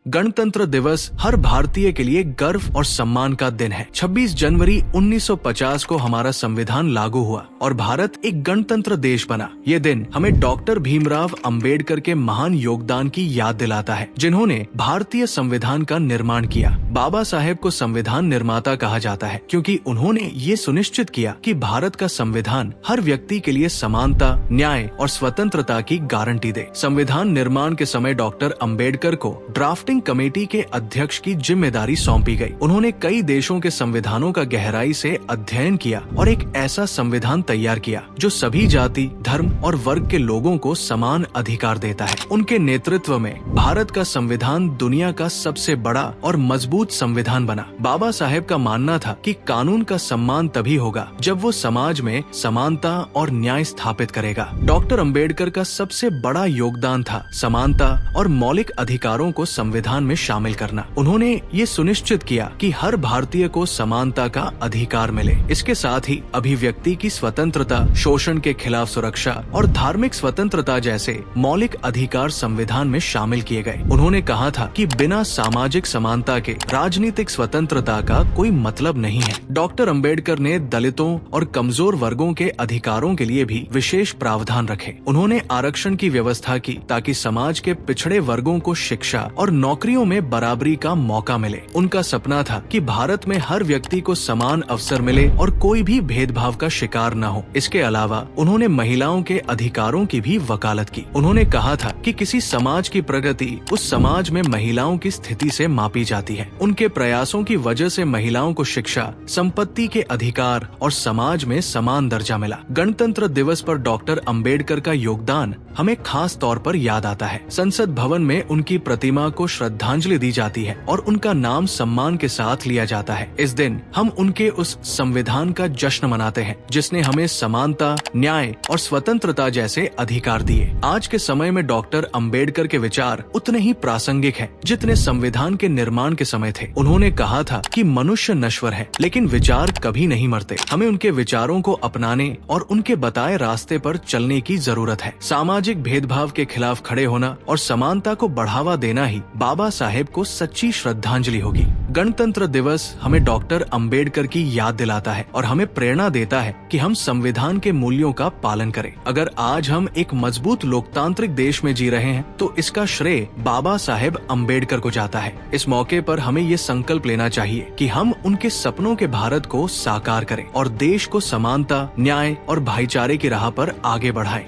गणतंत्र दिवस हर भारतीय के लिए गर्व और सम्मान का दिन है। 26 जनवरी 1950 को हमारा संविधान लागू हुआ और भारत एक गणतंत्र देश बना। ये दिन हमें डॉक्टर भीमराव अंबेडकर के महान योगदान की याद दिलाता है, जिन्होंने भारतीय संविधान का निर्माण किया। बाबा साहेब को संविधान निर्माता कहा जाता है क्योंकि उन्होंने ये सुनिश्चित किया कि भारत का संविधान हर व्यक्ति के लिए समानता, न्याय और स्वतंत्रता की गारंटी दे। संविधान निर्माण के समय डॉक्टर अंबेडकर को ड्राफ्टिंग कमेटी के अध्यक्ष की जिम्मेदारी सौंपी गई। उन्होंने कई देशों के संविधानों का गहराई से अध्ययन किया और एक ऐसा संविधान तैयार किया जो सभी जाति, धर्म और वर्ग के लोगों को समान अधिकार देता है। उनके नेतृत्व में भारत का संविधान दुनिया का सबसे बड़ा और मजबूत संविधान बना। बाबा साहेब का मानना था कि कानून का सम्मान तभी होगा जब वो समाज में समानता और न्याय स्थापित करेगा। डॉक्टर अंबेडकर का सबसे बड़ा योगदान था समानता और मौलिक अधिकारों को संविधान में शामिल करना। उन्होंने ये सुनिश्चित किया कि हर भारतीय को समानता का अधिकार मिले। इसके साथ ही अभिव्यक्ति की स्वतंत्रता, शोषण के खिलाफ सुरक्षा और धार्मिक स्वतंत्रता जैसे मौलिक अधिकार संविधान में शामिल किए गए। उन्होंने कहा था कि बिना सामाजिक समानता के राजनीतिक स्वतंत्रता का कोई मतलब नहीं है। डॉक्टर अंबेडकर ने दलितों और कमजोर वर्गों के अधिकारों के लिए भी विशेष प्रावधान रखे। उन्होंने आरक्षण की व्यवस्था की ताकि समाज के पिछड़े वर्गों को शिक्षा और नौकरियों में बराबरी का मौका मिले। उनका सपना था कि भारत में हर व्यक्ति को समान अवसर मिले और कोई भी भेदभाव का शिकार न हो। इसके अलावा उन्होंने महिलाओं के अधिकारों की भी वकालत की। उन्होंने कहा था कि किसी समाज की प्रगति उस समाज में महिलाओं की स्थिति से मापी जाती है। उनके प्रयासों की वजह से महिलाओं को शिक्षा, संपत्ति के अधिकार और समाज में समान दर्जा मिला। गणतंत्र दिवस पर डॉक्टर अंबेडकर का योगदान हमें खास तौर पर याद आता है। संसद भवन में उनकी प्रतिमा को श्रद्धांजलि दी जाती है और उनका नाम सम्मान के साथ लिया जाता है। इस दिन हम उनके उस संविधान का जश्न मनाते हैं जिसने हमें समानता, न्याय और स्वतंत्रता जैसे अधिकार दिए। आज के समय में डॉक्टर अंबेडकर के विचार उतने ही प्रासंगिक हैं जितने संविधान के निर्माण के समय थे। उन्होंने कहा था कि मनुष्य नश्वर है लेकिन विचार कभी नहीं मरते। हमें उनके विचारों को अपनाने और उनके बताए रास्ते पर चलने की जरूरत है। सामाजिक भेदभाव के खिलाफ खड़े होना और समानता को बढ़ावा देना ही बाबा साहेब को सच्ची श्रद्धांजलि होगी। गणतंत्र दिवस हमें डॉक्टर अंबेडकर की याद दिलाता है और हमें प्रेरणा देता है कि हम संविधान के मूल्यों का पालन करें। अगर आज हम एक मजबूत लोकतांत्रिक देश में जी रहे हैं तो इसका श्रेय बाबा साहेब अंबेडकर को जाता है। इस मौके पर हमें ये संकल्प लेना चाहिए कि हम उनके सपनों के भारत को साकार करें और देश को समानता, न्याय और भाईचारे की राह पर आगे बढ़ाएं।